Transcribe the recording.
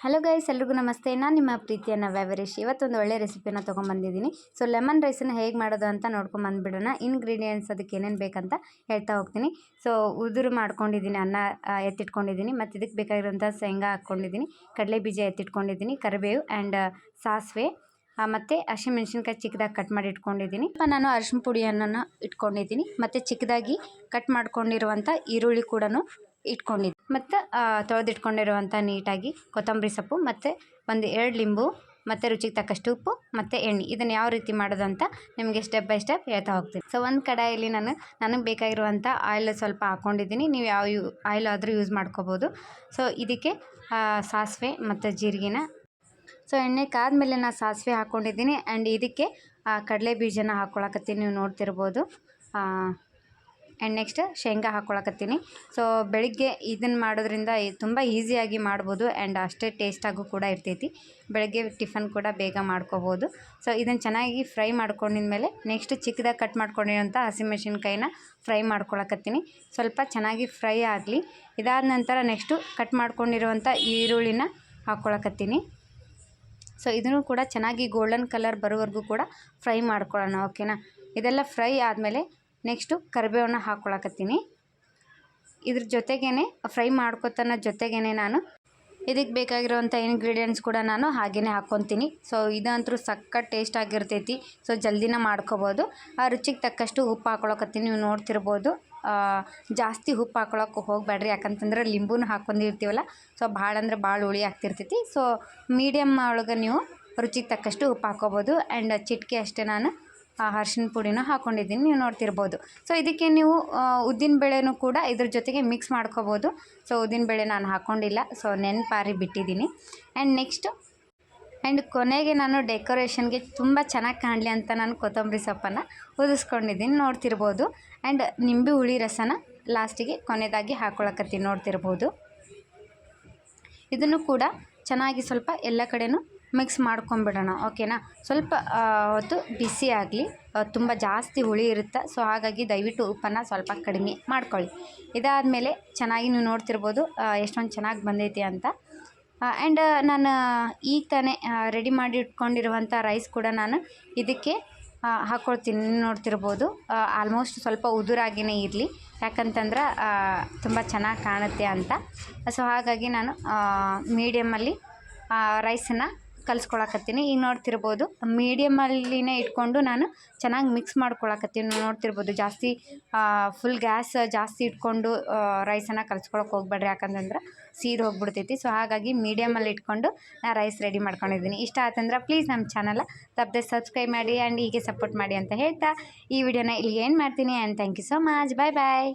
Hello guys, ಎಲ್ರಿಗೂ ನಮಸ್ತೆ. ನಾನು ನಿಮ್ಮ ಪ್ರೀತಿಯ ನವ್ಯ. ಇವತ್ತೊಂದು ಒಳ್ಳೆ ರೆಸಿಪಿನ ತೊಗೊಂಬಂದಿದ್ದೀನಿ. ಸೊ ಲೆಮನ್ ರೈಸನ್ನು ಹೇಗೆ ಮಾಡೋದು ಅಂತ ನೋಡ್ಕೊಂಡು ಬಂದುಬಿಡೋಣ. ಇಂಗ್ರೀಡಿಯೆಂಟ್ಸ್ ಅದಕ್ಕೆ ಏನೇನು ಬೇಕಂತ ಹೇಳ್ತಾ ಹೋಗ್ತೀನಿ. ಸೊ ಉದುರು ಮಾಡ್ಕೊಂಡಿದ್ದೀನಿ, ಅನ್ನ ಎತ್ತಿಟ್ಕೊಂಡಿದ್ದೀನಿ, ಮತ್ತು ಇದಕ್ಕೆ ಬೇಕಾಗಿರೋಂಥ ಶೇಂಗಾ ಹಾಕ್ಕೊಂಡಿದ್ದೀನಿ, ಕಡಲೆ ಬೀಜ ಎತ್ತಿಟ್ಕೊಂಡಿದ್ದೀನಿ, ಕರಿಬೇವು ಆ್ಯಂಡ್ ಸಾಸಿವೆ ಮತ್ತು ಹಸಿಮೆಣ್ಸಿನ್ಕಾಯಿ ಚಿಕ್ಕದಾಗಿ ಕಟ್ ಮಾಡಿ ಇಟ್ಕೊಂಡಿದ್ದೀನಿ. ನಾನು ಅರಿಶಿನ ಪುಡಿಯನ್ನು ಇಟ್ಕೊಂಡಿದ್ದೀನಿ, ಮತ್ತು ಚಿಕ್ಕದಾಗಿ ಕಟ್ ಮಾಡ್ಕೊಂಡಿರುವಂಥ ಈರುಳ್ಳಿ ಕೂಡ ಇಟ್ಕೊಂಡಿದ್ದೀನಿ, ಮತ್ತು ತೊಳೆದಿಟ್ಕೊಂಡಿರುವಂಥ ನೀಟಾಗಿ ಕೊತ್ತಂಬರಿ ಸೊಪ್ಪು, ಮತ್ತು ಒಂದು 2 ಲಿಂಬು, ಮತ್ತು ರುಚಿಗೆ ತಕ್ಕಷ್ಟು ಉಪ್ಪು, ಮತ್ತು ಎಣ್ಣೆ. ಇದನ್ನು ಯಾವ ರೀತಿ ಮಾಡೋದು ಅಂತ ನಿಮಗೆ ಸ್ಟೆಪ್ ಬೈ ಸ್ಟೆಪ್ ಹೇಳ್ತಾ ಹೋಗ್ತೀನಿ. ಸೊ ಒಂದು ಕಡಾಯಲ್ಲಿ ನನಗೆ ಬೇಕಾಗಿರುವಂಥ ಆಯಿಲ್ ಸ್ವಲ್ಪ ಹಾಕ್ಕೊಂಡಿದ್ದೀನಿ. ನೀವು ಯಾವ ಆಯಿಲ್ ಆದರೂ ಯೂಸ್ ಮಾಡ್ಕೋಬೋದು. ಸೊ ಇದಕ್ಕೆ ಸಾಸಿವೆ ಮತ್ತು ಜೀರಿಗೆನ, ಸೊ ಎಣ್ಣೆ ಕಾದ್ಮೇಲೆ ನಾನು ಸಾಸಿವೆ ಹಾಕ್ಕೊಂಡಿದ್ದೀನಿ. ಆ್ಯಂಡ್ ಇದಕ್ಕೆ ಕಡಲೆ ಬೀಜನ ಹಾಕ್ಕೊಳಕತ್ತೀನಿ, ನೀವು ನೋಡ್ತಿರ್ಬೋದು. ಆ್ಯಂಡ್ ನೆಕ್ಸ್ಟ್ ಶೇಂಗಾ ಹಾಕ್ಕೊಳಕತ್ತೀನಿ. ಸೊ ಬೆಳಿಗ್ಗೆ ಇದನ್ನು ಮಾಡೋದ್ರಿಂದ ತುಂಬ ಈಸಿಯಾಗಿ ಮಾಡ್ಬೋದು, ಆ್ಯಂಡ್ ಅಷ್ಟೇ ಟೇಸ್ಟಾಗೂ ಕೂಡ ಇರ್ತೈತಿ. ಬೆಳಗ್ಗೆ ಟಿಫನ್ ಕೂಡ ಬೇಗ ಮಾಡ್ಕೋಬೋದು. ಸೊ ಇದನ್ನು ಚೆನ್ನಾಗಿ ಫ್ರೈ ಮಾಡ್ಕೊಂಡಿದ್ಮೇಲೆ ನೆಕ್ಸ್ಟ್ ಚಿಕ್ಕದಾಗಿ ಕಟ್ ಮಾಡ್ಕೊಂಡಿರೋಂಥ ಹಸಿಮೆಣ್ಸಿನ್ಕಾಯಿನ ಫ್ರೈ ಮಾಡ್ಕೊಳಕತ್ತೀನಿ. ಸ್ವಲ್ಪ ಚೆನ್ನಾಗಿ ಫ್ರೈ ಆಗಲಿ. ಇದಾದ ನಂತರ ನೆಕ್ಸ್ಟು ಕಟ್ ಮಾಡ್ಕೊಂಡಿರುವಂಥ ಈರುಳ್ಳಿನ ಹಾಕ್ಕೊಳಕತ್ತೀನಿ. ಸೊ ಇದನ್ನು ಕೂಡ ಚೆನ್ನಾಗಿ ಗೋಲ್ಡನ್ ಕಲರ್ ಬರೋವರೆಗೂ ಕೂಡ ಫ್ರೈ ಮಾಡ್ಕೊಳ್ಳೋಣ, ಓಕೆನಾ. ಇದೆಲ್ಲ ಫ್ರೈ ಆದಮೇಲೆ ನೆಕ್ಸ್ಟು ಕರಿಬೇವನ್ನ ಹಾಕ್ಕೊಳಕತ್ತೀನಿ. ಇದ್ರ ಜೊತೆಗೇ ಫ್ರೈ ಮಾಡ್ಕೊತಾನ ಜೊತೆಗೇ ನಾನು ಇದಕ್ಕೆ ಬೇಕಾಗಿರೋವಂಥ ಇಂಗ್ರೀಡಿಯೆಂಟ್ಸ್ ಕೂಡ ನಾನು ಹಾಗೆಯೇ ಹಾಕ್ಕೊತೀನಿ. ಸೊ ಇದಂತೂ ಸಖತ್ ಟೇಸ್ಟ್ ಆಗಿರ್ತೈತಿ. ಸೊ ಜಲ್ದಿನ ಮಾಡ್ಕೋಬೋದು. ರುಚಿಗೆ ತಕ್ಕಷ್ಟು ಉಪ್ಪು ಹಾಕ್ಕೊಳಕತ್ತೀನಿ, ನೀವು ನೋಡ್ತಿರ್ಬೋದು. ಜಾಸ್ತಿ ಉಪ್ಪು ಹಾಕ್ಕೊಳಕ್ಕೆ ಹೋಗಬೇಡ್ರಿ, ಯಾಕಂತಂದ್ರೆ ಲಿಂಬುನ ಹಾಕ್ಕೊಂಡಿರ್ತೀವಲ್ಲ, ಸೊ ಭಾಳ ಅಂದ್ರೆ ಭಾಳ ಹುಳಿ ಆಗ್ತಿರ್ತೈತಿ. ಸೊ ಮೀಡಿಯಮ್ ಒಳಗೆ ನೀವು ರುಚಿಗೆ ತಕ್ಕಷ್ಟು ಉಪ್ಪು ಹಾಕ್ಕೋಬೋದು. ಆ್ಯಂಡ್ ಚಿಟಿಕೆ ಅಷ್ಟೇ ನಾನು ಅರಿಶಿನ ಪುಡಿನ ಹಾಕ್ಕೊಂಡಿದ್ದೀನಿ, ನೀವು ನೋಡ್ತಿರ್ಬೋದು. ಸೊ ಇದಕ್ಕೆ ನೀವು ಉದ್ದಿನ ಬೇಳೆನೂ ಕೂಡ ಇದ್ರ ಜೊತೆಗೆ ಮಿಕ್ಸ್ ಮಾಡ್ಕೋಬೋದು. ಸೊ ಉದ್ದಿನ ಬೇಳೆ ನಾನು ಹಾಕ್ಕೊಂಡಿಲ್ಲ, ಸೊ ನೆನಪಾರಿ ಬಿಟ್ಟಿದ್ದೀನಿ. ಆ್ಯಂಡ್ ಕೊನೆಗೆ ನಾನು ಡೆಕೋರೇಷನ್ಗೆ ತುಂಬ ಚೆನ್ನಾಗಿ ಕಾಣಲಿ ಅಂತ ನಾನು ಕೊತ್ತಂಬರಿ ಸೊಪ್ಪನ್ನು ಉದಿಸ್ಕೊಂಡಿದ್ದೀನಿ, ನೋಡ್ತಿರ್ಬೋದು. ಆ್ಯಂಡ್ ನಿಂಬೆ ಹುಳಿ ರಸನ ಲಾಸ್ಟಿಗೆ ಕೊನೆಯದಾಗಿ ಹಾಕ್ಕೊಳಕತ್ತೀನಿ, ನೋಡ್ತಿರ್ಬೋದು. ಇದನ್ನು ಕೂಡ ಚೆನ್ನಾಗಿ ಸ್ವಲ್ಪ ಎಲ್ಲ ಕಡೆನೂ ಮಿಕ್ಸ್ ಮಾಡ್ಕೊಂಬಿಡೋಣ, ಓಕೆನಾ. ಸ್ವಲ್ಪ ಹೊತ್ತು ಬಿಸಿ ಆಗಲಿ, ತುಂಬ ಜಾಸ್ತಿ ಹುಳಿ ಇರುತ್ತೆ. ಸೊ ಹಾಗಾಗಿ ದಯವಿಟ್ಟು ಉಪ್ಪನ್ನು ಸ್ವಲ್ಪ ಕಡಿಮೆ ಮಾಡ್ಕೊಳ್ಳಿ. ಇದಾದಮೇಲೆ ಚೆನ್ನಾಗಿ ನೀವು ನೋಡ್ತಿರ್ಬೋದು ಎಷ್ಟೊಂದು ಚೆನ್ನಾಗಿ ಬಂದೈತಿ ಅಂತ. ಆ್ಯಂಡ್ ನಾನು ಈಗ ತಾನೇ ರೆಡಿ ಮಾಡಿ ಇಟ್ಕೊಂಡಿರುವಂಥ ರೈಸ್ ಕೂಡ ನಾನು ಇದಕ್ಕೆ ಹಾಕ್ಕೊಳ್ತೀನಿ, ನೋಡ್ತಿರ್ಬೋದು. ಆಲ್ಮೋಸ್ಟ್ ಸ್ವಲ್ಪ ಉದುರಾಗಿಯೇ ಇರಲಿ, ಯಾಕಂತಂದ್ರೆ ತುಂಬ ಚೆನ್ನಾಗಿ ಕಾಣುತ್ತೆ ಅಂತ. ಸೊ ಹಾಗಾಗಿ ನಾನು ಮೀಡಿಯಮಲ್ಲಿ ರೈಸನ್ನು ಕಲಿಸ್ಕೊಳಕತ್ತೀನಿ. ಈಗ ನೋಡ್ತಿರ್ಬೋದು ಮೀಡಿಯಮಲ್ಲಿನೇ ಇಟ್ಕೊಂಡು ನಾನು ಚೆನ್ನಾಗಿ ಮಿಕ್ಸ್ ಮಾಡ್ಕೊಳಕತ್ತೀನಿ, ನೋಡ್ತಿರ್ಬೋದು. ಜಾಸ್ತಿ ಫುಲ್ ಗ್ಯಾಸ್ ಜಾಸ್ತಿ ಇಟ್ಕೊಂಡು ರೈಸನ್ನು ಕಲಿಸ್ಕೊಳಕ್ಕೆ ಹೋಗ್ಬೇಡ್ರಿ, ಯಾಕಂತಂದ್ರೆ ಸೀದು ಹೋಗ್ಬಿಡ್ತೈತಿ. ಸೊ ಹಾಗಾಗಿ ಮೀಡಿಯಮಲ್ಲಿ ಇಟ್ಕೊಂಡು ನಾನು ರೈಸ್ ರೆಡಿ ಮಾಡ್ಕೊಂಡಿದ್ದೀನಿ. ಇಷ್ಟ ಆತಂದ್ರೆ ಪ್ಲೀಸ್ ನಮ್ಮ ಚಾನಲ್ ತಪ್ಪದೆ ಸಬ್ಸ್ಕ್ರೈಬ್ ಮಾಡಿ ಆ್ಯಂಡ್ ಹೀಗೆ ಸಪೋರ್ಟ್ ಮಾಡಿ ಅಂತ ಹೇಳ್ತಾ ಈ ವಿಡಿಯೋನ ಇಲ್ಲಿ ಏನು ಮಾಡ್ತೀನಿ. And thank you so much. Bye bye.